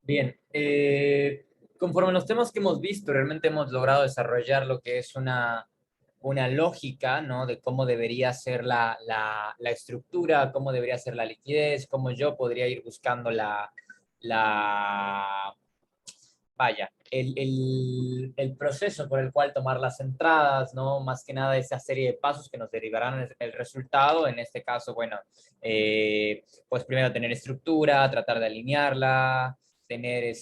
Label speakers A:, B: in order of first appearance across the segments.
A: Bien, conforme a los temas que hemos visto, realmente hemos logrado desarrollar lo que es una lógica, ¿no? De cómo debería ser la estructura, cómo debería ser la liquidez, cómo yo podría ir buscando la vaya, el proceso por el cual tomar las entradas, ¿no? Más que nada esa serie de pasos que nos derivarán el resultado. En este caso, bueno, pues primero tener estructura, tratar de alinearla, tener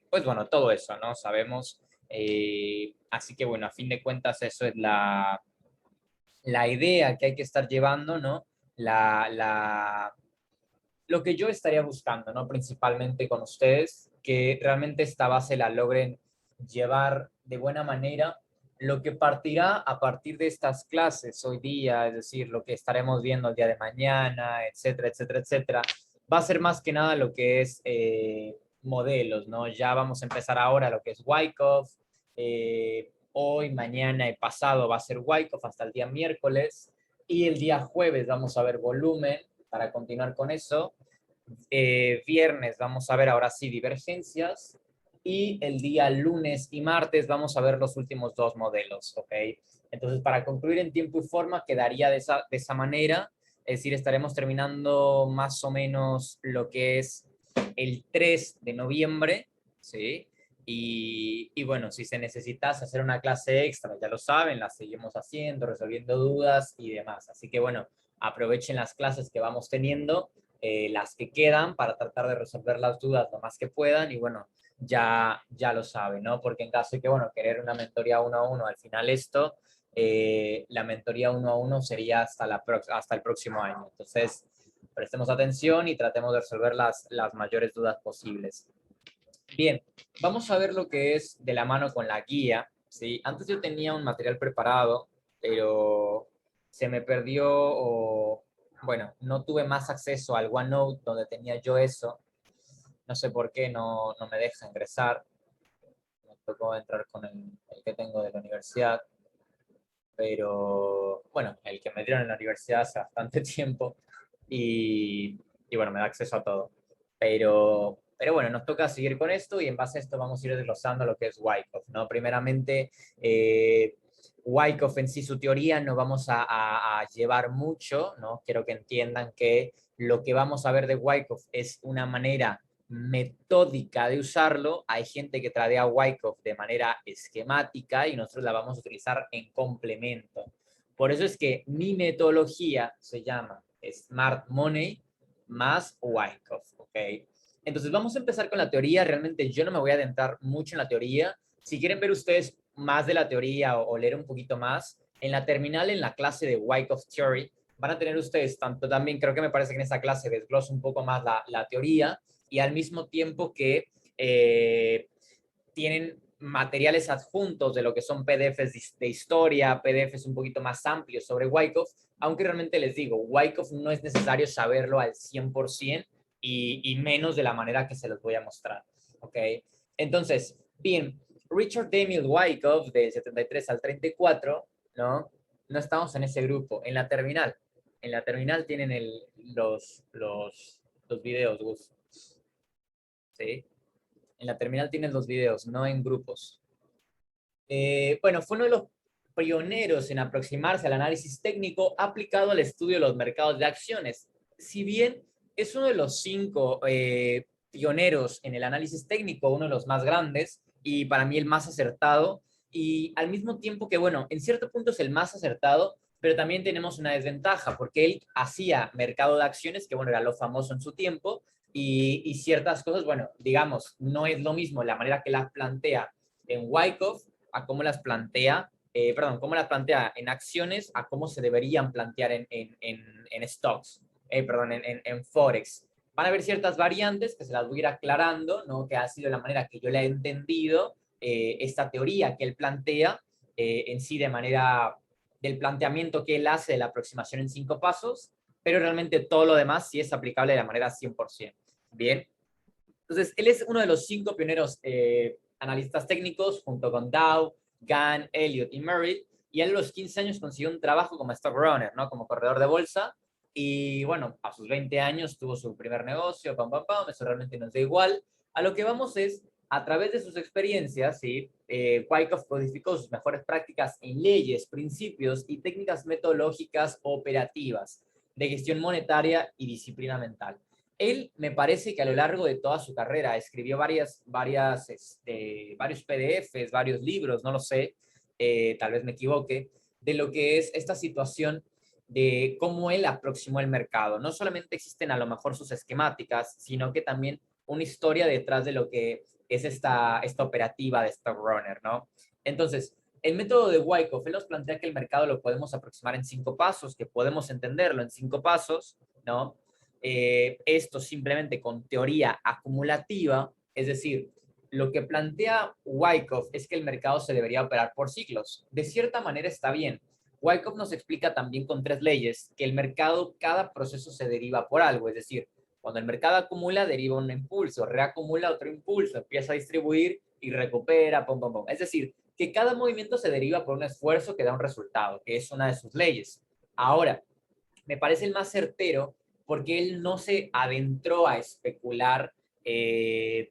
A: pues bueno, todo eso, ¿no? Sabemos. Así que bueno, a fin de cuentas eso es la idea que hay que estar llevando, ¿no? Lo que yo estaría buscando, ¿no? Principalmente con ustedes, que realmente esta base la logren llevar de buena manera. Lo que partirá a partir de estas clases hoy día, es decir, lo que estaremos viendo el día de mañana, etcétera, etcétera, etcétera, va a ser más que nada lo que es modelos, ¿no? Ya vamos a empezar ahora lo que es Wyckoff. Hoy, mañana y pasado va a ser Wyckoff hasta el día miércoles. Y el día jueves vamos a ver volumen para continuar con eso. Viernes vamos a ver ahora sí divergencias y el día lunes y martes vamos a ver los últimos dos modelos, ¿ok? Entonces, para concluir en tiempo y forma, quedaría de esa manera, es decir, estaremos terminando más o menos lo que es el 3 de noviembre, ¿sí? Y bueno, si se necesitase hacer una clase extra, ya lo saben, la seguimos haciendo, resolviendo dudas y demás. Así que bueno, aprovechen las clases que vamos teniendo, las que quedan para tratar de resolver las dudas lo más que puedan y bueno, ya lo saben, ¿no? Porque en caso de que, bueno, querer una mentoría uno a uno, al final esto, la mentoría uno a uno sería hasta el próximo año. Entonces, prestemos atención y tratemos de resolver las mayores dudas posibles. Bien, vamos a ver lo que es de la mano con la guía, ¿sí? Antes yo tenía un material preparado, pero se me perdió o, bueno, no tuve más acceso al OneNote donde tenía yo eso. No sé por qué no me deja ingresar. Me tocó entrar con el que tengo de la universidad, pero bueno, el que me dieron en la universidad hace bastante tiempo y bueno, me da acceso a todo. Pero bueno, nos toca seguir con esto y en base a esto vamos a ir desglosando lo que es Wyckoff, ¿no? Primeramente, Wyckoff en sí, su teoría, no vamos a llevar mucho, ¿no? Quiero que entiendan que lo que vamos a ver de Wyckoff es una manera metódica de usarlo. Hay gente que tradea Wyckoff de manera esquemática y nosotros la vamos a utilizar en complemento. Por eso es que mi metodología se llama Smart Money más Wyckoff, ¿ok? Entonces vamos a empezar con la teoría. Realmente yo no me voy a adentrar mucho en la teoría. Si quieren ver ustedes más de la teoría o leer un poquito más, en la terminal, en la clase de Wyckoff Theory, van a tener ustedes tanto también, creo que me parece que en esa clase desglosa un poco más la teoría y al mismo tiempo que tienen materiales adjuntos de lo que son PDFs de historia, PDFs un poquito más amplios sobre Wyckoff, aunque realmente les digo, Wyckoff no es necesario saberlo al 100% y menos de la manera que se los voy a mostrar, ¿ok? Entonces, bien, Richard Emil Wyckoff, del 73 al 34, ¿no? No estamos en ese grupo, en la terminal. En la terminal tienen los videos, Gus, ¿sí? En la terminal tienes los videos, no en grupos. Bueno, fue uno de los pioneros en aproximarse al análisis técnico aplicado al estudio de los mercados de acciones. Si bien es uno de los cinco pioneros en el análisis técnico, uno de los más grandes y para mí el más acertado, y al mismo tiempo que, bueno, en cierto punto es el más acertado, pero también tenemos una desventaja, porque él hacía mercado de acciones, que bueno, era lo famoso en su tiempo, y ciertas cosas, bueno, digamos, no es lo mismo la manera que las plantea en Wyckoff a cómo las plantea, perdón, cómo las plantea en acciones a cómo se deberían plantear en stocks, perdón, en Forex. Van a haber ciertas variantes que se las voy a ir aclarando, ¿no? Que ha sido la manera que yo le he entendido esta teoría que él plantea en sí de manera del planteamiento que él hace de la aproximación en 5 pasos, pero realmente todo lo demás sí es aplicable de la manera 100%. Bien, entonces él es uno de los 5 pioneros analistas técnicos, junto con Dow, Gann, Elliott y Merrill, y él a los 15 años consiguió un trabajo como stock runner, ¿no? Como corredor de bolsa, y bueno, a sus 20 años tuvo su primer negocio, pam, pam, pam, eso realmente nos da igual, A lo que vamos es, a través de sus experiencias, ¿sí? Wyckoff codificó sus mejores prácticas en leyes, principios y técnicas metodológicas operativas de gestión monetaria y disciplina mental. Él me parece que a lo largo de toda su carrera escribió varios PDFs, varios libros, no lo sé, tal vez me equivoque, de lo que es esta situación de cómo él aproximó el mercado. No solamente existen a lo mejor sus esquemáticas, sino que también una historia detrás de lo que es esta operativa de Stock Runner, ¿no? Entonces, el método de Wyckoff, él nos plantea que el mercado lo podemos aproximar en 5 pasos, que podemos entenderlo en 5 pasos, ¿no? Esto simplemente con teoría acumulativa, es decir, lo que plantea Wyckoff es que el mercado se debería operar por ciclos. De cierta manera está bien. Wyckoff nos explica también con 3 leyes que el mercado, cada proceso se deriva por algo, es decir, cuando el mercado acumula, deriva un impulso, reacumula otro impulso, empieza a distribuir y recupera, pum, pum, pum. Es decir, que cada movimiento se deriva por un esfuerzo que da un resultado, que es una de sus leyes. Ahora, me parece el más certero porque él no se adentró a especular de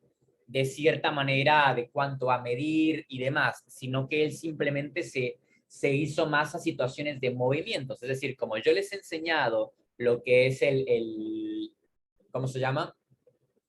A: cierta manera de cuánto a medir y demás, sino que él simplemente se hizo más a situaciones de movimientos. Es decir, como yo les he enseñado lo que es ¿cómo se llama?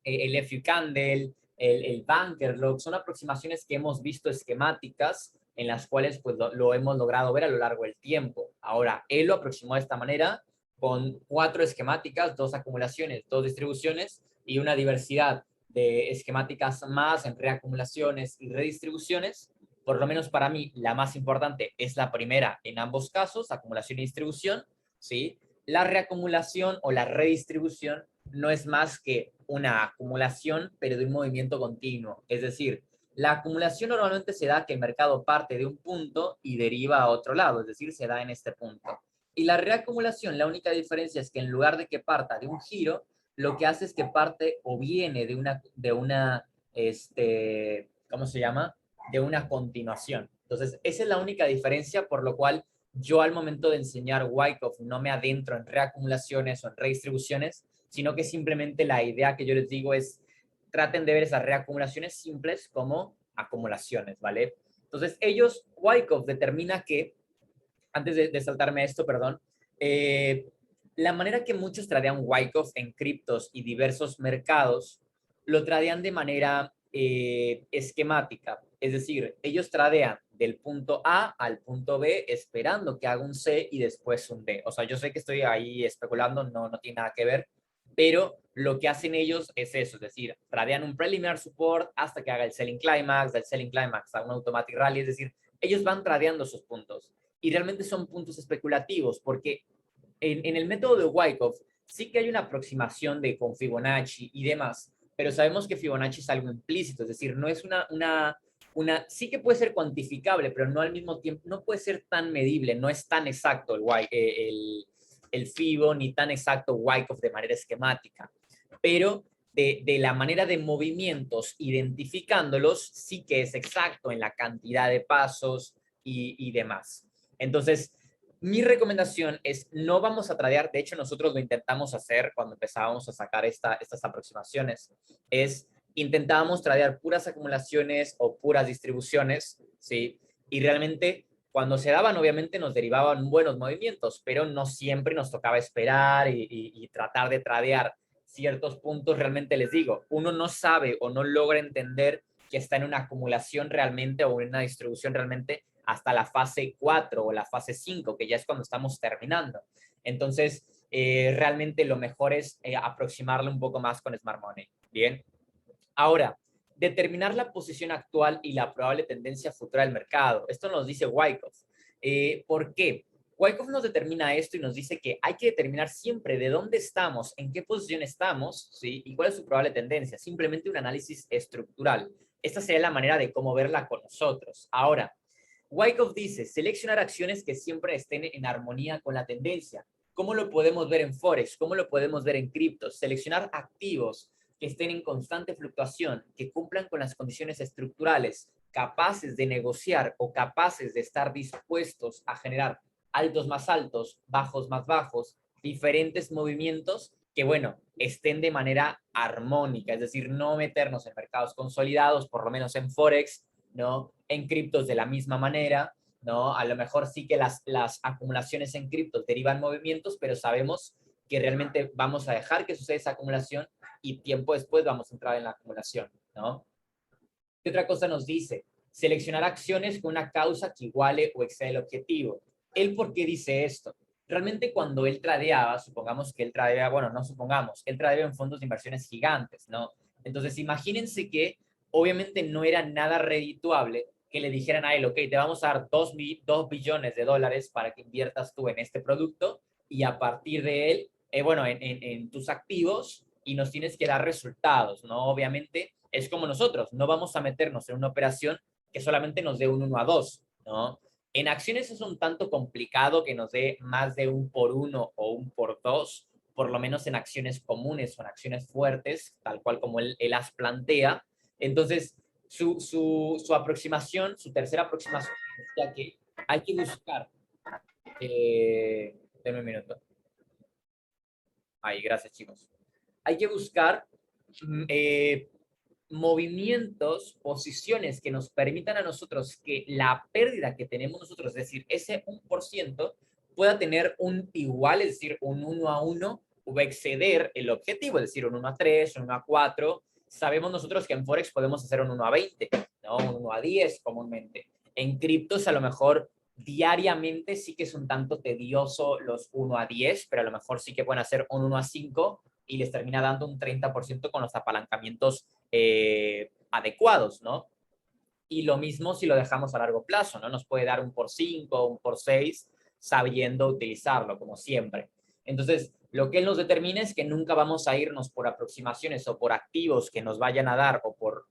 A: El FU Candle, el Banker Log, son aproximaciones que hemos visto esquemáticas en las cuales pues lo hemos logrado ver a lo largo del tiempo. Ahora, él lo aproximó de esta manera con 4 esquemáticas, 2 acumulaciones, 2 distribuciones y una diversidad de esquemáticas más en reacumulaciones y redistribuciones. Por lo menos para mí, la más importante es la primera en ambos casos, acumulación y distribución, ¿sí? La reacumulación o la redistribución no es más que una acumulación, pero de un movimiento continuo. Es decir, la acumulación normalmente se da que el mercado parte de un punto y deriva a otro lado, es decir, se da en este punto. Y la reacumulación, la única diferencia es que en lugar de que parta de un giro, lo que hace es que parte o viene ¿cómo se llama? De una continuación. Entonces, esa es la única diferencia, por lo cual yo al momento de enseñar Wyckoff no me adentro en reacumulaciones o en redistribuciones, sino que simplemente la idea que yo les digo es traten de ver esas reacumulaciones simples como acumulaciones, ¿vale? Entonces Wyckoff determina que, antes de saltarme esto, perdón, eh, la manera que muchos tradean Wyckoff en criptos y diversos mercados, lo tradean de manera esquemática. Es decir, ellos tradean del punto A al punto B esperando que haga un C y después un D. O sea, yo sé que estoy ahí especulando, no tiene nada que ver, pero lo que hacen ellos es eso, es decir, tradean un preliminar support hasta que haga el selling climax, del selling climax a un automatic rally, es decir, ellos van tradeando sus puntos y realmente son puntos especulativos porque en el método de Wyckoff sí que hay una aproximación de con Fibonacci y demás, pero sabemos que Fibonacci es algo implícito, es decir, no es sí que puede ser cuantificable, pero no al mismo tiempo, no puede ser tan medible, no es tan exacto el Fibo ni tan exacto Wyckoff de manera esquemática, pero de la manera de movimientos, identificándolos, sí que es exacto en la cantidad de pasos y demás. Entonces, mi recomendación es no vamos a tradear, de hecho nosotros lo intentamos hacer cuando empezábamos a sacar estas aproximaciones, es intentábamos tradear puras acumulaciones o puras distribuciones, ¿sí? Y realmente cuando se daban obviamente nos derivaban buenos movimientos, pero no siempre nos tocaba esperar y tratar de tradear ciertos puntos. Realmente les digo, uno no sabe o no logra entender que está en una acumulación realmente o en una distribución realmente hasta la fase 4 o la fase 5, que ya es cuando estamos terminando. Entonces, realmente lo mejor es aproximarlo un poco más con Smart Money. Bien. Ahora, determinar la posición actual y la probable tendencia futura del mercado. Esto nos dice Wyckoff. ¿Por qué? Wyckoff nos determina esto y nos dice que hay que determinar siempre de dónde estamos, en qué posición estamos, ¿sí? Y cuál es su probable tendencia. Simplemente un análisis estructural. Esta sería la manera de cómo verla con nosotros. Ahora, Wyckoff dice, seleccionar acciones que siempre estén en armonía con la tendencia. ¿Cómo lo podemos ver en Forex? ¿Cómo lo podemos ver en criptos? Seleccionar activos que estén en constante fluctuación, que cumplan con las condiciones estructurales, capaces de negociar o capaces de estar dispuestos a generar altos más altos, bajos más bajos, diferentes movimientos que, bueno, estén de manera armónica, es decir, no meternos en mercados consolidados, por lo menos en Forex, ¿no? En criptos de la misma manera, ¿no? A lo mejor sí que las acumulaciones en criptos derivan movimientos, pero sabemos que realmente vamos a dejar que suceda esa acumulación y tiempo después vamos a entrar en la acumulación, ¿no? ¿Qué otra cosa nos dice? Seleccionar acciones con una causa que iguale o exceda el objetivo. ¿Él por qué dice esto? Realmente cuando él tradeaba, supongamos que él tradeaba, bueno, no supongamos, él tradeaba en fondos de inversiones gigantes, ¿no? Entonces imagínense que obviamente no era nada redituable que le dijeran a él, ok, te vamos a dar 2 billones de dólares para que inviertas tú en este producto y a partir de él, bueno, en tus activos y nos tienes que dar resultados, ¿no? Obviamente es como nosotros, no vamos a meternos en una operación que solamente nos dé un 1 a 2, ¿no? En acciones es un tanto complicado que nos dé más de un por uno o un por dos, por lo menos en acciones comunes o en acciones fuertes, tal cual como él las plantea. Entonces, su aproximación, su tercera aproximación, decía que hay que buscar, denme un minuto. Ahí, gracias chicos. Hay que buscar movimientos, posiciones que nos permitan a nosotros que la pérdida que tenemos nosotros, es decir, ese 1%, pueda tener un igual, es decir, un 1 a 1, o exceder el objetivo, es decir, un 1 a 3, un 1 a 4. Sabemos nosotros que en Forex podemos hacer un 1 a 20, ¿no? Un 1 a 10 comúnmente. En criptos a lo mejor diariamente sí que es un tanto tedioso los 1 a 10, pero a lo mejor sí que pueden hacer un 1 a 5 y les termina dando un 30% con los apalancamientos adecuados, ¿no? Y lo mismo si lo dejamos a largo plazo, ¿no? Nos puede dar un por 5, un por 6, sabiendo utilizarlo, como siempre. Entonces, lo que él nos determina es que nunca vamos a irnos por aproximaciones o por activos que nos vayan a dar o por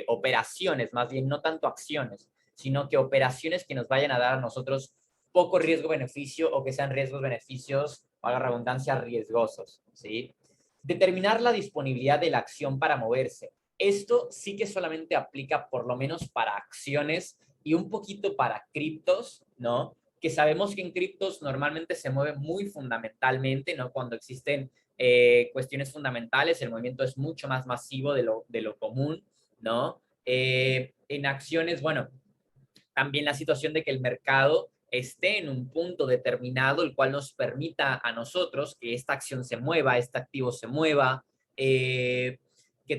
A: operaciones, más bien no tanto acciones, sino que operaciones que nos vayan a dar a nosotros poco riesgo-beneficio o que sean riesgos-beneficios, a la redundancia, riesgosos, ¿sí? Determinar la disponibilidad de la acción para moverse. Esto sí que solamente aplica por lo menos para acciones y un poquito para criptos, ¿no? Que sabemos que en criptos normalmente se mueve muy fundamentalmente, ¿no? Cuando existen cuestiones fundamentales, el movimiento es mucho más masivo de lo común, ¿no? En acciones, bueno, también la situación de que el mercado esté en un punto determinado, el cual nos permita a nosotros que esta acción se mueva, este activo se mueva, que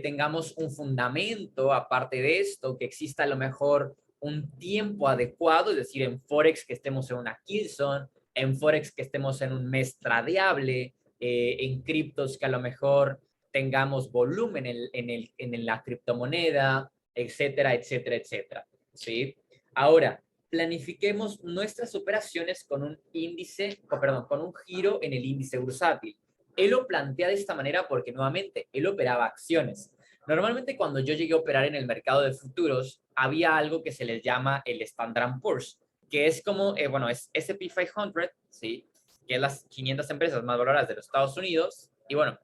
A: tengamos un fundamento aparte de esto, que exista a lo mejor un tiempo adecuado, es decir, en Forex que estemos en una Kilson, en Forex que estemos en un mes tradeable, en criptos que a lo mejor tengamos volumen en la criptomoneda, etcétera, etcétera, etcétera. ¿Sí? Ahora, planifiquemos nuestras operaciones con un índice, perdón, con un giro en el índice bursátil. Él lo plantea de esta manera porque nuevamente él operaba acciones. Normalmente cuando yo llegué a operar en el mercado de futuros, había algo que se les llama el Standard Poor's, que es como, bueno, es S&P 500, ¿sí? Que es las 500 empresas más valoradas de los Estados Unidos. Y bueno,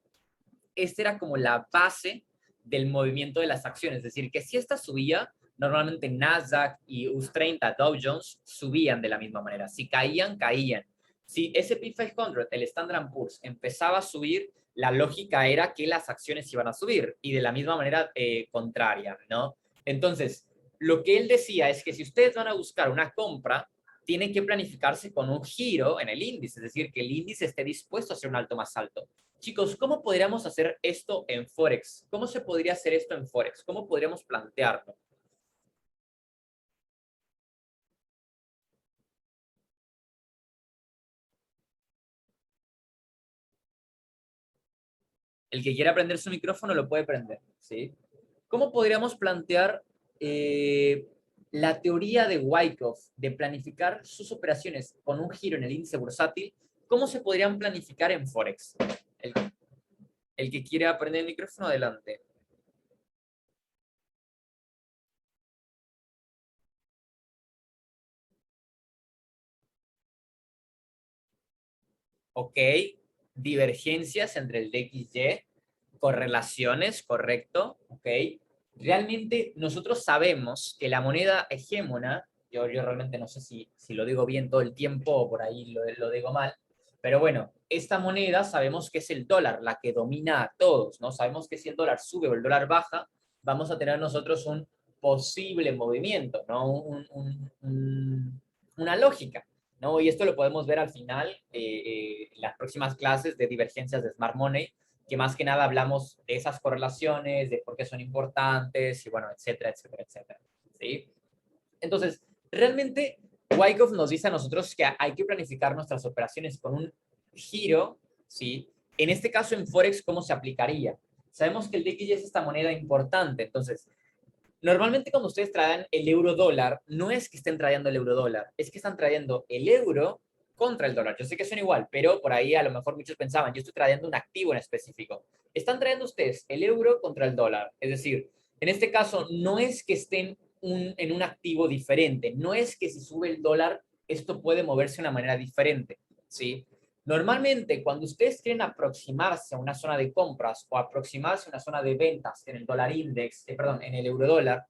A: esta era como la base del movimiento de las acciones, es decir, que si esta subía, normalmente Nasdaq y US 30, Dow Jones, subían de la misma manera. Si caían, caían. Si S&P 500, el Standard Poor's, empezaba a subir, la lógica era que las acciones iban a subir y de la misma manera contraria, ¿no? Entonces, lo que él decía es que si ustedes van a buscar una compra, tienen que planificarse con un giro en el índice, es decir, que el índice esté dispuesto a hacer un alto más alto. Chicos, ¿cómo podríamos hacer esto en Forex? ¿Cómo se podría hacer esto en Forex? ¿Cómo podríamos plantearlo? El que quiera prender su micrófono lo puede prender, ¿sí? ¿Cómo podríamos plantear la teoría de Wyckoff de planificar sus operaciones con un giro en el índice bursátil? ¿Cómo se podrían planificar en Forex? El, el que quiera prender el micrófono, adelante. Ok, divergencias entre el DXY, correlaciones, correcto, ok. Realmente nosotros sabemos que la moneda hegemona, yo realmente no sé si lo digo bien todo el tiempo o por ahí lo digo mal, Pero bueno, esta moneda sabemos que es el dólar, la que domina a todos, ¿no? Sabemos que si el dólar sube o el dólar baja, vamos a tener nosotros un posible movimiento, ¿no? Una lógica, ¿no? Y esto lo podemos ver al final en las próximas clases de divergencias de Smart Money, que más que nada hablamos de esas correlaciones, de por qué son importantes y bueno, etcétera, etcétera, etcétera. ¿Sí? Entonces, realmente Wyckoff nos dice a nosotros que hay que planificar nuestras operaciones con un giro, ¿sí? En este caso en Forex, ¿cómo se aplicaría? Sabemos que el DXY es esta moneda importante, entonces, normalmente cuando ustedes traen el euro dólar, no es que estén trayendo el euro dólar, es que están trayendo el euro contra el dólar. Yo sé que son igual, pero por ahí a lo mejor muchos pensaban, yo estoy trayendo un activo en específico. Están trayendo ustedes el euro contra el dólar, es decir, en este caso no es que estén en un activo diferente, no es que si sube el dólar, esto puede moverse de una manera diferente, ¿sí? Normalmente, cuando ustedes quieren aproximarse a una zona de compras o aproximarse a una zona de ventas en el dólar index, perdón, en el euro dólar,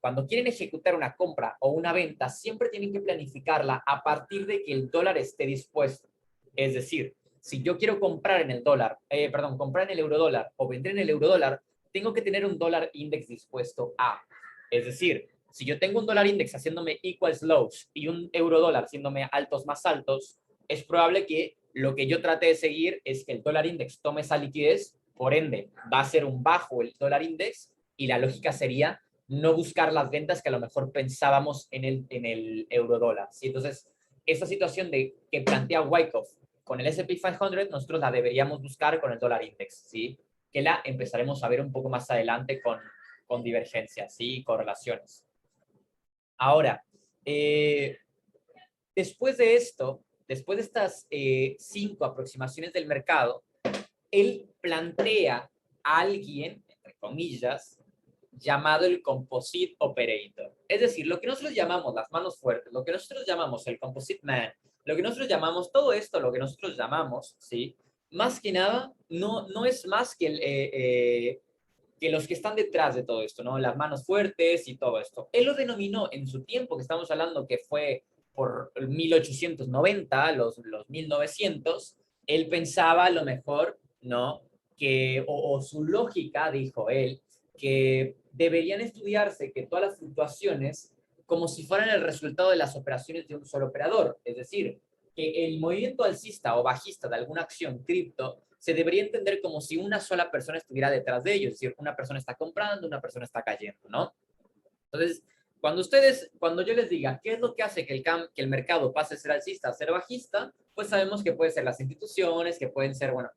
A: cuando quieren ejecutar una compra o una venta, siempre tienen que planificarla a partir de que el dólar esté dispuesto. Es decir, si yo quiero comprar en el dólar, perdón, comprar en el euro dólar o vender en el euro dólar, tengo que tener un dólar index dispuesto a. Es decir, si yo tengo un dólar index haciéndome equals lows y un euro dólar haciéndome altos más altos, es probable que lo que yo trate de seguir es que el dólar index tome esa liquidez, por ende, va a ser un bajo el dólar index y la lógica sería no buscar las ventas que a lo mejor pensábamos en el euro dólar. ¿Sí? Entonces, esa situación de que plantea Wyckoff con el S&P 500, nosotros la deberíamos buscar con el dólar index, ¿sí? Que la empezaremos a ver un poco más adelante con divergencias, ¿sí? Correlaciones. Ahora, después de esto, después de estas 5 aproximaciones del mercado, él plantea a alguien, entre comillas, llamado el Composite Operator. Es decir, lo que nosotros llamamos las manos fuertes, lo que nosotros llamamos el Composite Man, lo que nosotros llamamos todo esto, lo que nosotros llamamos, ¿sí? Más que nada, no es más que los que están detrás de todo esto, ¿no? Las manos fuertes y todo esto. Él lo denominó en su tiempo, que estamos hablando que fue por 1890, los 1900, él pensaba a lo mejor, ¿no? O su lógica, dijo él, que deberían estudiarse que todas las fluctuaciones como si fueran el resultado de las operaciones de un solo operador. Es decir, que el movimiento alcista o bajista de alguna acción cripto se debería entender como si una sola persona estuviera detrás de ello. Es decir, una persona está comprando, una persona está cayendo, ¿no? Entonces, cuando yo les diga qué es lo que hace que el mercado pase de ser alcista a ser bajista, pues sabemos que puede ser las instituciones, que pueden ser, bueno,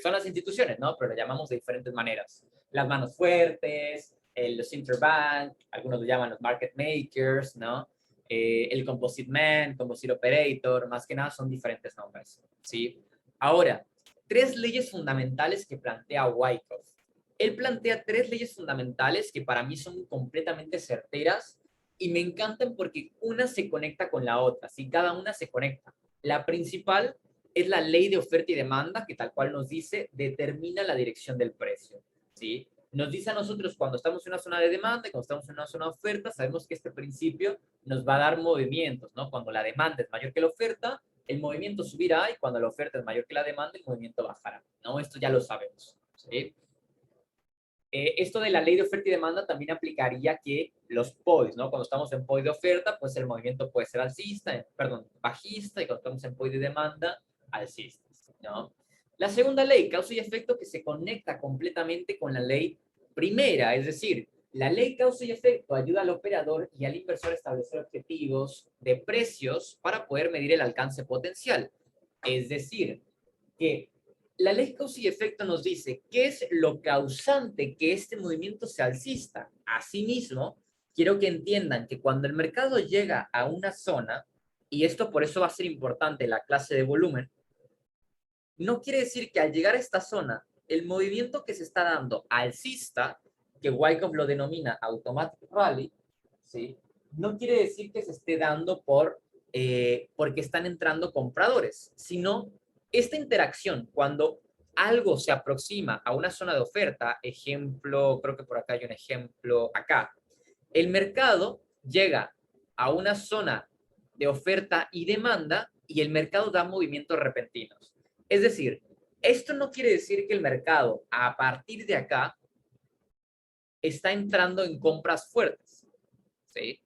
A: son las instituciones, ¿no? Pero lo llamamos de diferentes maneras. Las manos fuertes, los interbank, algunos lo llaman los market makers, ¿no? El composite man, composite operator, más que nada son diferentes nombres, ¿sí? Ahora, 3 leyes fundamentales que plantea Wyckoff. Él plantea 3 leyes fundamentales que para mí son completamente certeras y me encantan porque una se conecta con la otra, ¿sí? Cada una se conecta. La principal es la ley de oferta y demanda, que tal cual nos dice, determina la dirección del precio, ¿sí? Nos dice a nosotros cuando estamos en una zona de demanda y cuando estamos en una zona de oferta, sabemos que este principio nos va a dar movimientos, ¿no? Cuando la demanda es mayor que la oferta, el movimiento subirá y cuando la oferta es mayor que la demanda, el movimiento bajará, ¿no? Esto ya lo sabemos, ¿sí? Esto de la ley de oferta y demanda también aplicaría que los POIs, ¿no? Cuando estamos en POI de oferta, pues el movimiento puede ser alcista, perdón, bajista, y cuando estamos en POI de demanda, alcista, ¿no? La segunda ley, causa y efecto, que se conecta completamente con la ley primera, es decir, la ley causa y efecto ayuda al operador y al inversor a establecer objetivos de precios para poder medir el alcance potencial. Es decir, que la ley causa y efecto nos dice qué es lo causante que este movimiento sea alcista. Asimismo, quiero que entiendan que cuando el mercado llega a una zona, y esto por eso va a ser importante la clase de volumen, no quiere decir que al llegar a esta zona, el movimiento que se está dando alcista, que Wyckoff lo denomina automatic rally, ¿sí? No quiere decir que se esté dando porque están entrando compradores, sino esta interacción, cuando algo se aproxima a una zona de oferta, ejemplo, creo que por acá hay un ejemplo acá, el mercado llega a una zona de oferta y demanda y el mercado da movimientos repentinos. Es decir, esto no quiere decir que el mercado a partir de acá está entrando en compras fuertes, ¿sí?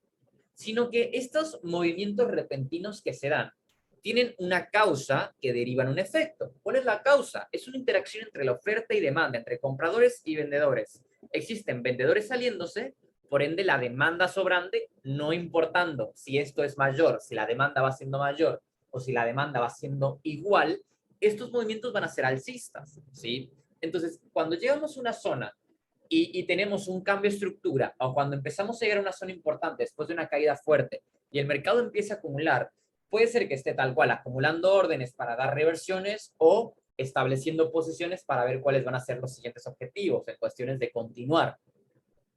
A: Sino que estos movimientos repentinos que se dan tienen una causa que deriva en un efecto. ¿Cuál es la causa? Es una interacción entre la oferta y demanda, entre compradores y vendedores. Existen vendedores saliéndose, por ende la demanda sobrante, no importando si esto es mayor, si la demanda va siendo mayor o si la demanda va siendo igual, estos movimientos van a ser alcistas, ¿sí? Entonces, cuando llegamos a una zona y tenemos un cambio de estructura, o cuando empezamos a llegar a una zona importante después de una caída fuerte y el mercado empieza a acumular, puede ser que esté tal cual acumulando órdenes para dar reversiones o estableciendo posiciones para ver cuáles van a ser los siguientes objetivos en cuestiones de continuar.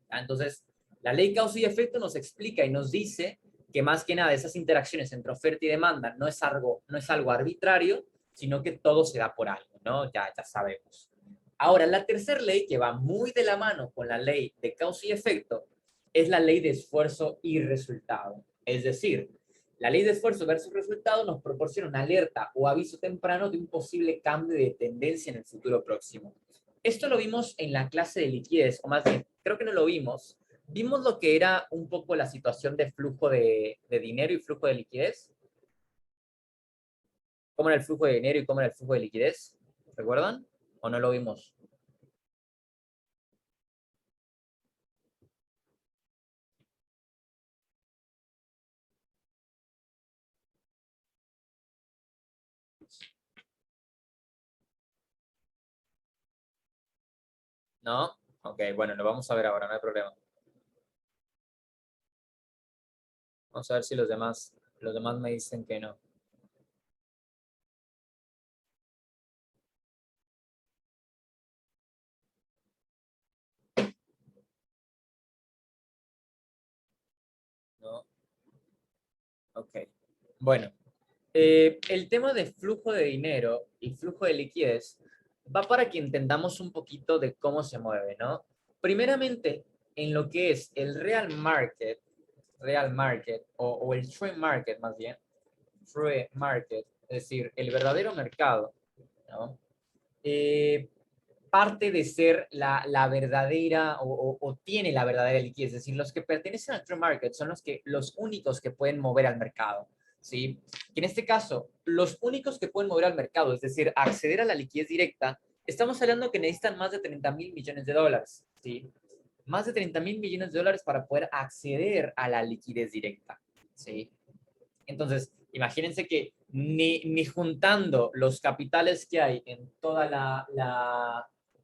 A: Entonces, la ley causa y efecto nos explica y nos dice que más que nada esas interacciones entre oferta y demanda no es algo arbitrario, sino que todo se da por algo, ¿no? Ya sabemos. Ahora, la tercera ley, que va muy de la mano con la ley de causa y efecto, es la ley de esfuerzo y resultado. Es decir, la ley de esfuerzo versus resultado nos proporciona una alerta o aviso temprano de un posible cambio de tendencia en el futuro próximo. Esto lo vimos en la clase de liquidez, o más bien, creo que no lo vimos. Vimos lo que era un poco la situación de flujo de dinero y flujo de liquidez. ¿Cómo era el flujo de dinero y cómo era el flujo de liquidez? ¿Recuerdan? ¿O no lo vimos? ¿No? Ok, bueno, lo vamos a ver ahora, no hay problema. Vamos a ver si los demás me dicen que no. ¿No? Ok. Bueno, el tema de flujo de dinero y flujo de liquidez va para que entendamos un poquito de cómo se mueve, ¿no? Primeramente, en lo que es el real market o el trade market más bien, trade market, es decir, el verdadero mercado, ¿no? Eh, parte de ser la verdadera o tiene la verdadera liquidez. Es decir, los que pertenecen al trade market son los únicos que pueden mover al mercado. ¿Sí? Y en este caso, los únicos que pueden mover al mercado, es decir, acceder a la liquidez directa, estamos hablando que necesitan más de 30.000 millones de dólares. ¿Sí? Más de 30.000 millones de dólares para poder acceder a la liquidez directa. ¿Sí? Entonces, imagínense que ni juntando los capitales que hay en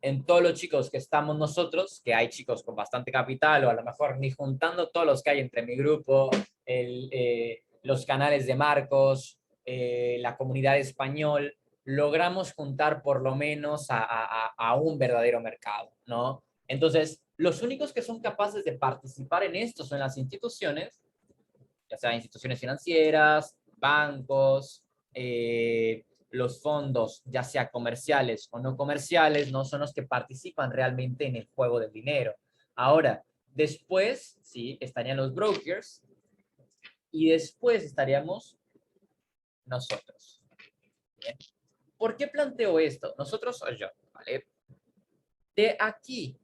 A: en todos los chicos que estamos nosotros, que hay chicos con bastante capital, o a lo mejor ni juntando todos los que hay entre mi grupo, los canales de Marcos, la comunidad español, logramos juntar por lo menos a un verdadero mercado, ¿no? Entonces, los únicos que son capaces de participar en esto son las instituciones, ya sea instituciones financieras, bancos, los fondos, ya sea comerciales o no comerciales, no son los que participan realmente en el juego del dinero. Ahora, después, sí, estarían los brokers y después estaríamos nosotros. ¿Bien? ¿Por qué planteo esto? Nosotros o yo, ¿vale? De aquí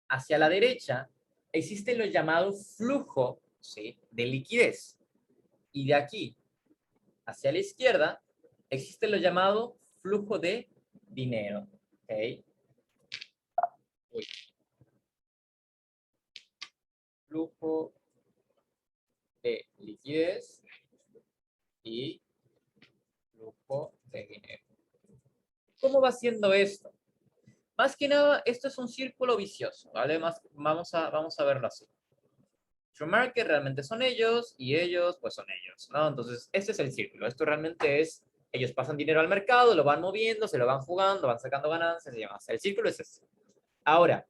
A: hacia la derecha existe lo llamado flujo, ¿sí?, de liquidez. Y de aquí hacia la izquierda existe lo llamado flujo de dinero. ¿Okay? Uy. Flujo de liquidez y flujo de dinero. ¿Cómo va siendo esto? Más que nada, esto es un círculo vicioso, ¿vale? Vamos a verlo así. True Market realmente son ellos y ellos, pues son ellos, ¿no? Entonces, este es el círculo. Esto realmente es, ellos pasan dinero al mercado, lo van moviendo, se lo van jugando, van sacando ganancias y demás. El círculo es este. Ahora,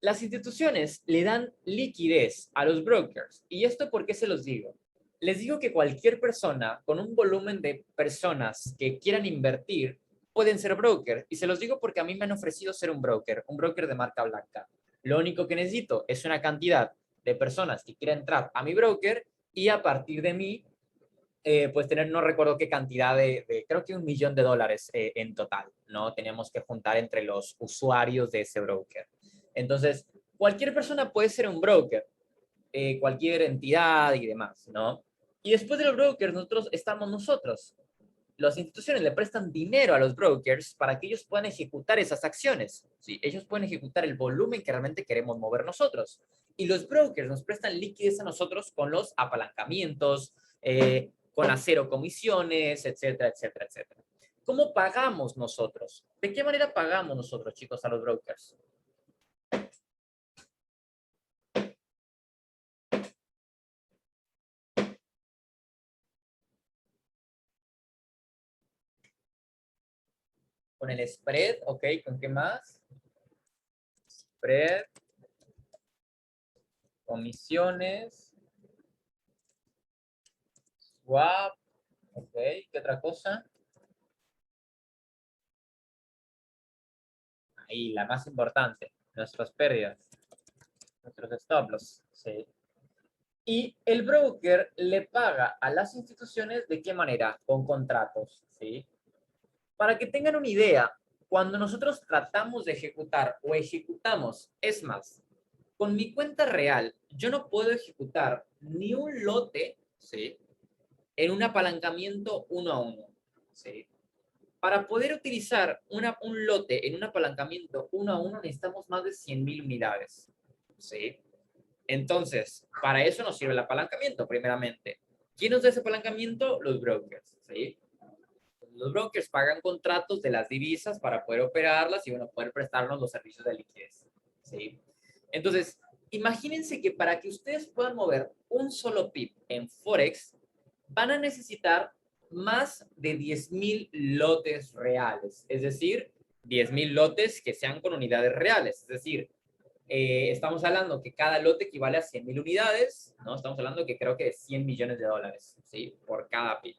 A: las instituciones le dan liquidez a los brokers. ¿Y esto por qué se los digo? Les digo que cualquier persona con un volumen de personas que quieran invertir pueden ser broker. Y se los digo porque a mí me han ofrecido ser un broker de marca blanca. Lo único que necesito es una cantidad de personas que quieran entrar a mi broker y a partir de mí, pues tener, no recuerdo qué cantidad creo que $1.000.000 en total, ¿no? Tenemos que juntar entre los usuarios de ese broker. Entonces, cualquier persona puede ser un broker, cualquier entidad y demás, ¿no? Y después de los brokers, estamos nosotros. Las instituciones le prestan dinero a los brokers para que ellos puedan ejecutar esas acciones. ¿Sí? Ellos pueden ejecutar el volumen que realmente queremos mover nosotros. Y los brokers nos prestan liquidez a nosotros con los apalancamientos, con acero comisiones, etcétera, etcétera, etcétera. ¿Cómo pagamos nosotros? ¿De qué manera pagamos nosotros, chicos, a los brokers? Con el spread, ¿ok? ¿Con qué más? Spread, comisiones, swap, ¿ok? ¿Qué otra cosa? Ahí, la más importante, nuestras pérdidas, nuestros stop loss, ¿sí? Y el broker le paga a las instituciones ¿de qué manera? Con contratos, ¿sí? Para que tengan una idea, cuando nosotros tratamos de ejecutar o ejecutamos, es más, con mi cuenta real, yo no puedo ejecutar ni un lote, ¿sí? En un apalancamiento uno a uno, ¿sí? Para poder utilizar un lote en un apalancamiento uno a uno necesitamos más de 100.000 unidades, ¿sí? Entonces, para eso nos sirve el apalancamiento, primeramente. ¿Quién nos da ese apalancamiento? Los brokers, ¿sí? Los brokers pagan contratos de las divisas para poder operarlas y, bueno, poder prestarnos los servicios de liquidez, ¿sí? Entonces, imagínense que para que ustedes puedan mover un solo PIB en Forex, van a necesitar más de 10.000 lotes reales, es decir, 10.000 lotes que sean con unidades reales, es decir, estamos hablando que cada lote equivale a 100.000 unidades, ¿no? Estamos hablando que creo que de $100 millones, ¿sí? Por cada PIB.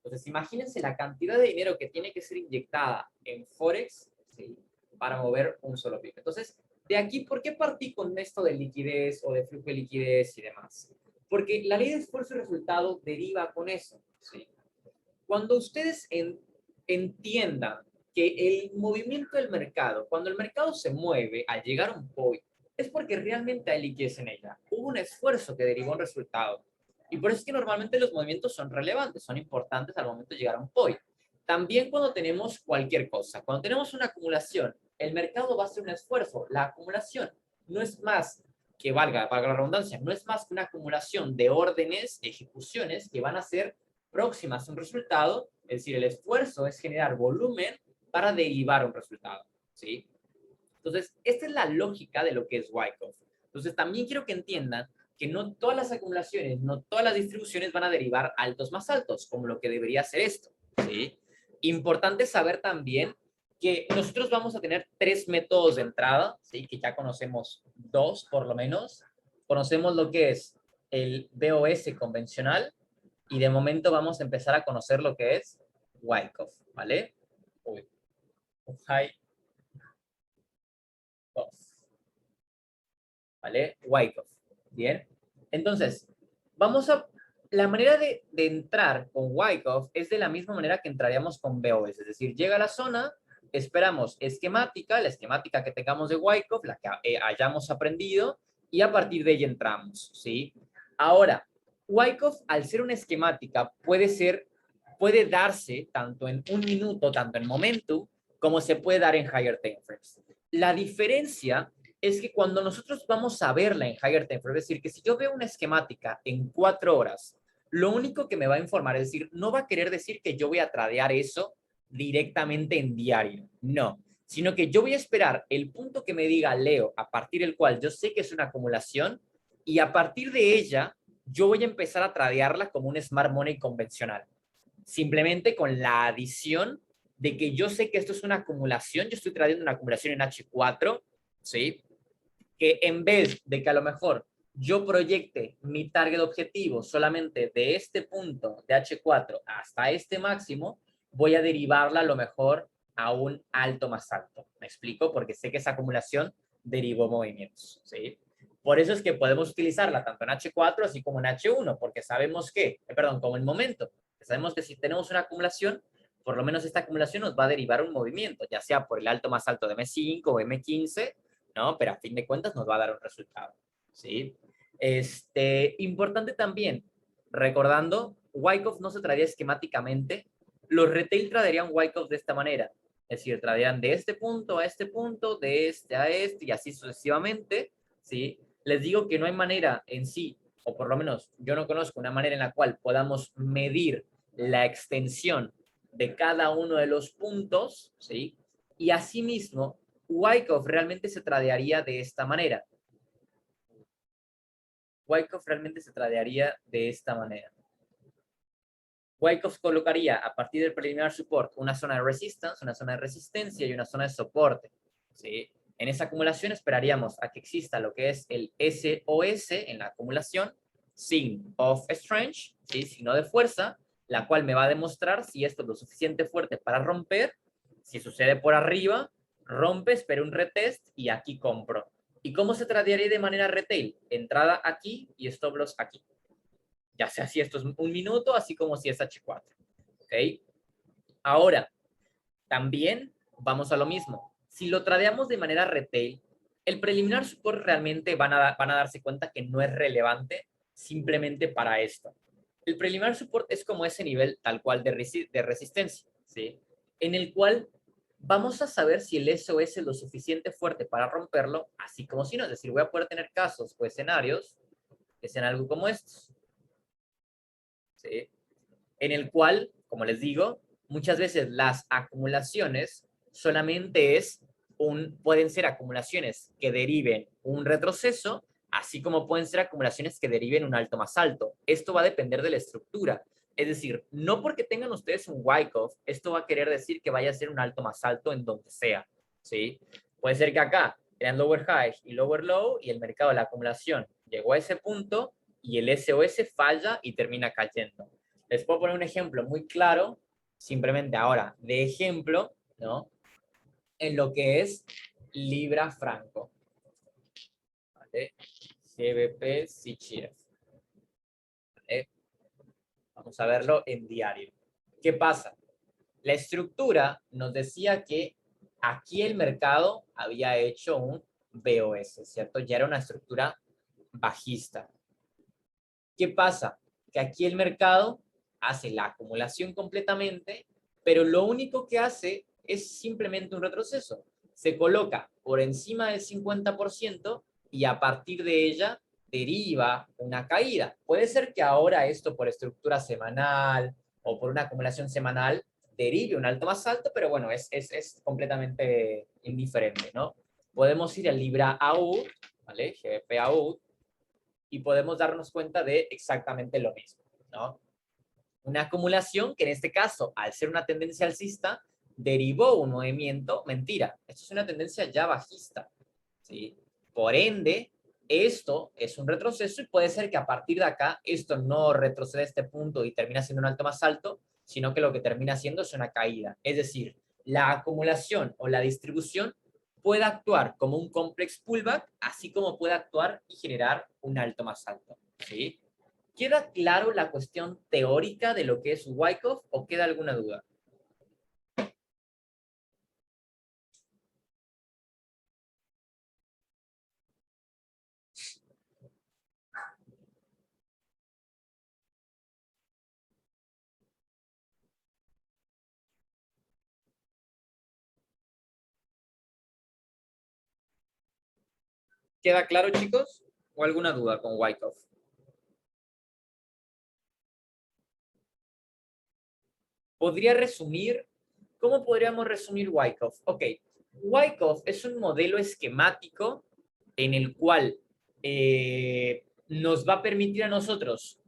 A: Entonces, imagínense la cantidad de dinero que tiene que ser inyectada en Forex, ¿sí? Para mover un solo PIB. Entonces, de aquí, ¿por qué partí con esto de liquidez o de flujo de liquidez y demás? Porque la ley de esfuerzo y resultado deriva con eso, ¿sí? Cuando ustedes entiendan que el movimiento del mercado, cuando el mercado se mueve al llegar a un point, es porque realmente hay liquidez en ella. Hubo un esfuerzo que derivó en resultado. Y por eso es que normalmente los movimientos son relevantes, son importantes al momento de llegar a un point. También cuando tenemos cualquier cosa, cuando tenemos una acumulación, el mercado va a hacer un esfuerzo. La acumulación no es más que valga la redundancia, no es más que una acumulación de órdenes, ejecuciones que van a ser próximas a un resultado, es decir, el esfuerzo es generar volumen para derivar un resultado, ¿sí? Entonces, esta es la lógica de lo que es Wyckoff. Entonces, también quiero que entiendan que no todas las acumulaciones, no todas las distribuciones van a derivar altos más altos, como lo que debería ser esto, ¿sí? Importante saber también que nosotros vamos a tener 3 métodos de entrada, ¿sí? Que ya conocemos 2 por lo menos. Conocemos lo que es el BOS convencional, y de momento vamos a empezar a conocer lo que es Wyckoff, ¿vale? Uy, Wyckoff, ¿vale? Wyckoff, ¿bien? Entonces, vamos a... La manera de entrar con Wyckoff es de la misma manera que entraríamos con BOS, es decir, llega a la zona, esperamos esquemática, la esquemática que tengamos de Wyckoff, la que hayamos aprendido, y a partir de ella entramos, ¿sí? Ahora, Wyckoff, al ser una esquemática, puede darse tanto en un minuto, tanto en momentum, como se puede dar en higher time frames. La diferencia es que cuando nosotros vamos a verla en higher time frame, es decir, que si yo veo una esquemática en 4 horas, lo único que me va a informar, es decir, no va a querer decir que yo voy a tradear eso directamente en diario, no, sino que yo voy a esperar el punto que me diga Leo, a partir del cual yo sé que es una acumulación, y a partir de ella, yo voy a empezar a tradearla como un smart money convencional. Simplemente con la adición de que yo sé que esto es una acumulación, yo estoy tradeando una acumulación en H4, ¿sí? Que en vez de que a lo mejor yo proyecte mi target objetivo solamente de este punto de H4 hasta este máximo, voy a derivarla a lo mejor a un alto más alto. ¿Me explico? Porque sé que esa acumulación derivó movimientos, ¿sí? Por eso es que podemos utilizarla tanto en H4 así como en H1, porque sabemos que, perdón, como en momento, sabemos que si tenemos una acumulación, por lo menos esta acumulación nos va a derivar un movimiento, ya sea por el alto más alto de M5 o M15, ¿no? Pero a fin de cuentas nos va a dar un resultado, ¿sí? Importante también, recordando, Wyckoff no se traería esquemáticamente, los retail traerían Wyckoff de esta manera, es decir, traerían de este punto a este punto, de este a este y así sucesivamente, ¿sí? Les digo que no hay manera en sí, o por lo menos yo no conozco una manera en la cual podamos medir la extensión de cada uno de los puntos, ¿sí? Y asimismo, Wyckoff realmente se tradearía de esta manera. Wyckoff realmente se tradearía de esta manera. Wyckoff colocaría a partir del preliminar support una zona de resistance, una zona de resistencia y una zona de soporte, ¿sí? En esa acumulación esperaríamos a que exista lo que es el SOS en la acumulación, sign of strength, ¿sí? Signo de fuerza, la cual me va a demostrar si esto es lo suficiente fuerte para romper. Si sucede por arriba, rompe, espero un retest y aquí compro. ¿Y cómo se tradearía de manera retail? Entrada aquí y stop loss aquí. Ya sea si esto es un minuto, así como si es H4. ¿Ok? Ahora, también vamos a lo mismo. Si lo tradeamos de manera retail, el preliminar support realmente van a darse cuenta que no es relevante simplemente para esto. El preliminar support es como ese nivel tal cual de resistencia, ¿sí? En el cual vamos a saber si el SOS es lo suficiente fuerte para romperlo, así como si no. Es decir, voy a poder tener casos o escenarios que sean algo como estos, ¿sí? En el cual, como les digo, muchas veces las acumulaciones solamente pueden ser acumulaciones que deriven un retroceso, así como pueden ser acumulaciones que deriven un alto más alto. Esto va a depender de la estructura. Es decir, no porque tengan ustedes un Wyckoff, esto va a querer decir que vaya a ser un alto más alto en donde sea, ¿sí? Puede ser que acá eran lower high y lower low y el mercado de la acumulación llegó a ese punto y el SOS falla y termina cayendo. Les puedo poner un ejemplo muy claro, simplemente ahora, de ejemplo, ¿no? En lo que es Libra Franco. ¿Vale? GBP Sichiev. ¿Vale? Vamos a verlo en diario. ¿Qué pasa? La estructura nos decía que aquí el mercado había hecho un BOS, ¿cierto? Ya era una estructura bajista. ¿Qué pasa? Que aquí el mercado hace la acumulación completamente, pero lo único que hace es simplemente un retroceso. Se coloca por encima del 50% y a partir de ella deriva una caída. Puede ser que ahora esto por estructura semanal o por una acumulación semanal derive un alto más alto, pero bueno, es completamente indiferente, ¿no? Podemos ir al Libra AUD, ¿vale? GBP AUD, y podemos darnos cuenta de exactamente lo mismo, ¿no? Una acumulación que en este caso, al ser una tendencia alcista, derivó un movimiento, mentira, esto es una tendencia ya bajista, ¿sí? Por ende, esto es un retroceso y puede ser que a partir de acá esto no retrocede a este punto y termina siendo un alto más alto, sino que lo que termina siendo es una caída. Es decir, la acumulación o la distribución puede actuar como un complex pullback, así como puede actuar y generar un alto más alto, ¿sí? ¿Queda claro la cuestión teórica de lo que es Wyckoff o queda alguna duda? ¿Queda claro, chicos? ¿O alguna duda con Wyckoff? ¿Podría resumir? ¿Cómo podríamos resumir Wyckoff? Ok, Wyckoff es un modelo esquemático en el cual nos va a permitir a nosotros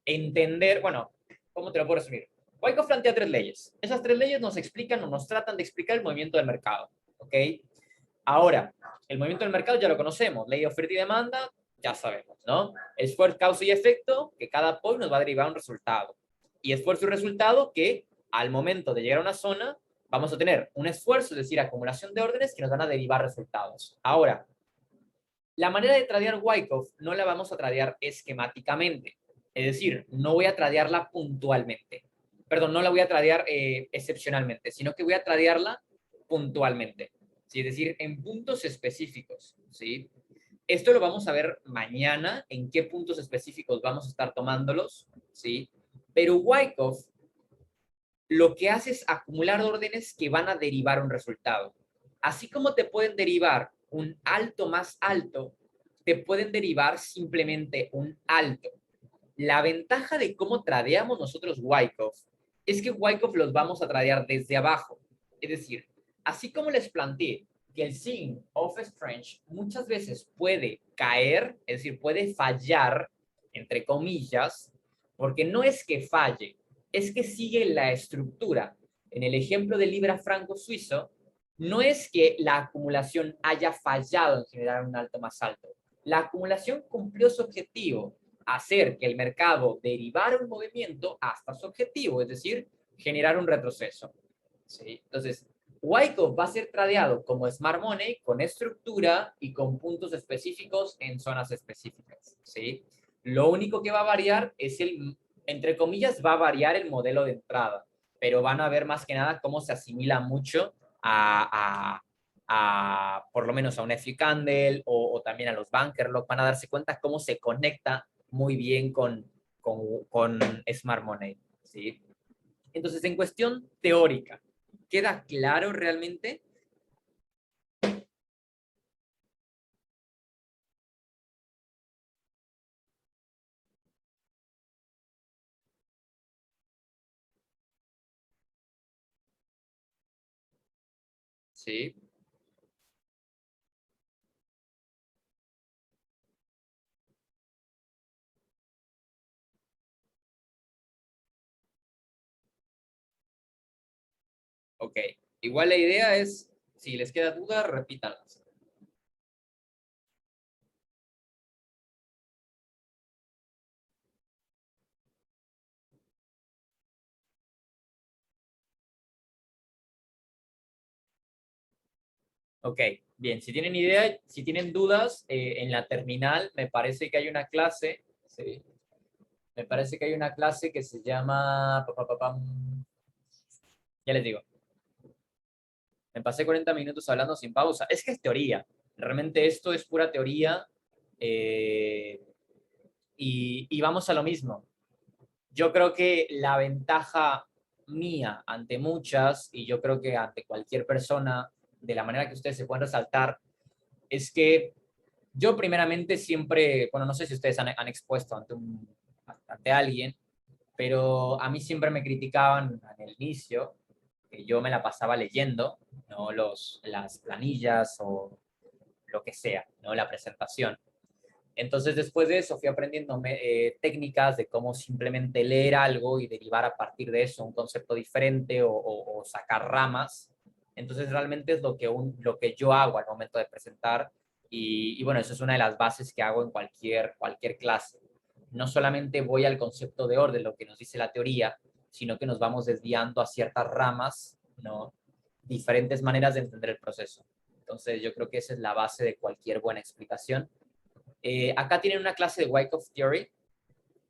A: entender, bueno, ¿cómo te lo puedo resumir? Wyckoff plantea tres leyes. Esas tres leyes nos explican o nos tratan de explicar el movimiento del mercado. ¿Ok? Ahora, el movimiento del mercado ya lo conocemos. Ley de oferta y demanda, ya sabemos, ¿no? Esfuerzo, causa y efecto, que cada point nos va a derivar un resultado. Y esfuerzo y resultado, que al momento de llegar a una zona, vamos a tener un esfuerzo, es decir, acumulación de órdenes que nos van a derivar resultados. Ahora, La manera de tradear Wyckoff no la vamos a tradear esquemáticamente. Es decir, no voy a tradearla puntualmente. Perdón, no la voy a tradear excepcionalmente, sino que voy a tradearla puntualmente. ¿Sí? Es decir, en puntos específicos. ¿Sí? Esto lo vamos a ver mañana, en qué puntos específicos vamos a estar tomándolos. ¿Sí? Pero Wyckoff lo que hace es acumular órdenes que van a derivar un resultado. Así como te pueden derivar un alto más alto, te pueden derivar simplemente un alto. La ventaja de cómo tradeamos nosotros Wyckoff es que Wyckoff los vamos a tradear desde abajo. Es decir, así como les planteé que el sign of Strange muchas veces puede caer, es decir, puede fallar, entre comillas, porque no es que falle, es que sigue la estructura. En el ejemplo del libra franco suizo, no es que la acumulación haya fallado en generar un alto más alto. La acumulación cumplió su objetivo, hacer que el mercado derivara un movimiento hasta su objetivo, es decir, generar un retroceso. ¿Sí? Entonces, Wyckoff va a ser tradeado como Smart Money con estructura y con puntos específicos en zonas específicas. ¿Sí? Lo único que va a variar es entre comillas, va a variar el modelo de entrada, pero van a ver más que nada cómo se asimila mucho por lo menos a un FU Candle o también a los Banker Lock, van a darse cuenta cómo se conecta muy bien con Smart Money. ¿Sí? Entonces, en cuestión teórica, ¿queda claro realmente? Sí. Ok. Igual la idea es, si les queda duda, repítanlas. Ok, bien, si tienen idea, si tienen dudas, en la terminal me parece que hay una clase, sí, me parece que hay una clase que se llama, ya les digo, me pasé 40 minutos hablando sin pausa. Es que es teoría, realmente esto es pura teoría eh, y vamos a lo mismo. Yo creo que la ventaja mía ante muchas, y yo creo que ante cualquier persona, de la manera que ustedes se pueden resaltar, es que yo primeramente siempre, bueno, no sé si ustedes han expuesto ante alguien, pero a mí siempre me criticaban en el inicio que yo me la pasaba leyendo, ¿no? Las planillas o lo que sea, ¿no? La presentación. Entonces, después de eso, fui aprendiendo técnicas de cómo simplemente leer algo y derivar a partir de eso un concepto diferente o sacar ramas. Entonces, realmente es lo que yo hago al momento de presentar. Y bueno, eso es una de las bases que hago en cualquier clase. No solamente voy al concepto de orden, lo que nos dice la teoría, sino que nos vamos desviando a ciertas ramas, ¿no? Diferentes maneras de entender el proceso. Entonces, yo creo que esa es la base de cualquier buena explicación. Acá tienen una clase de Wyckoff Theory.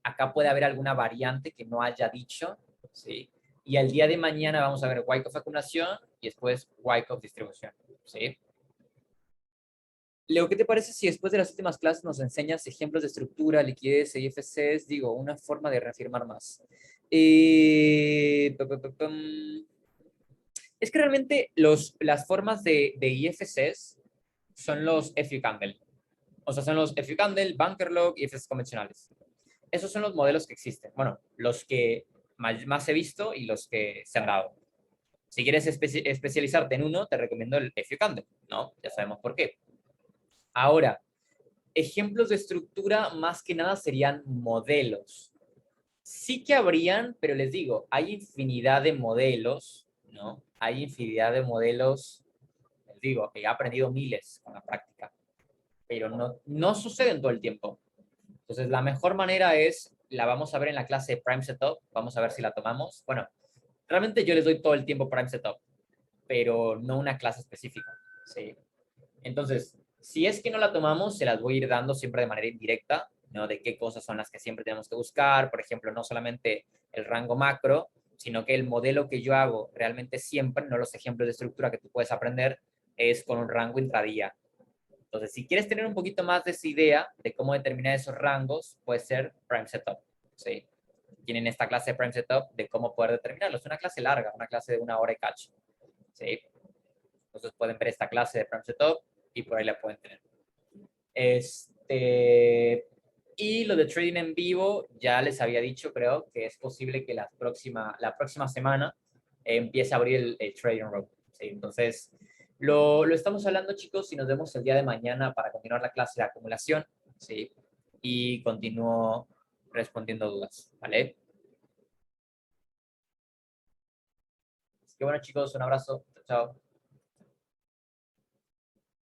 A: Acá puede haber alguna variante que no haya dicho, ¿sí? Y al día de mañana vamos a ver Wyckoff acumulación y después Wyckoff distribución, ¿sí? Leo, ¿qué te parece si después de las últimas clases nos enseñas ejemplos de estructura, liquidez e IFCs? Digo, una forma de reafirmar más. Es que realmente las formas de IFCs son los FU Candle. O sea, son los FU Candle, Bunker Log y IFCs convencionales. Esos son los modelos que existen. Bueno, los que más he visto y los que se han dado. Si quieres especializarte en uno, te recomiendo el FU Candle, ¿no? Ya sabemos por qué. Ahora, ejemplos de estructura más que nada serían modelos. Sí que habrían, pero les digo, hay infinidad de modelos, ¿no? Hay infinidad de modelos, les digo, que he aprendido miles con la práctica, pero no suceden todo el tiempo. Entonces, la mejor manera es, la vamos a ver en la clase de Prime Setup, vamos a ver si la tomamos. Bueno, realmente yo les doy todo el tiempo Prime Setup, pero no una clase específica, ¿sí? Entonces, Si es que no la tomamos, se las voy a ir dando siempre de manera indirecta, ¿no? De qué cosas son las que siempre tenemos que buscar, por ejemplo, no solamente el rango macro, sino que el modelo que yo hago realmente siempre, no los ejemplos de estructura que tú puedes aprender, es con un rango intradía. Entonces, si quieres tener un poquito más de esa idea de cómo determinar esos rangos, puede ser Prime Setup. ¿Sí? Tienen esta clase de Prime Setup de cómo poder determinarlo. Es una clase larga, una clase de 1 hora y cacho. ¿Sí? Entonces pueden ver esta clase de Prime Setup y por ahí la pueden tener. Y lo de trading en vivo, ya les había dicho, creo, que es posible que la próxima semana empiece a abrir el trading room. ¿Sí? Entonces, lo estamos hablando, chicos, y nos vemos el día de mañana para continuar la clase de acumulación. ¿Sí? Y continúo respondiendo dudas. ¿Vale? Así que bueno, chicos, un abrazo. Chao.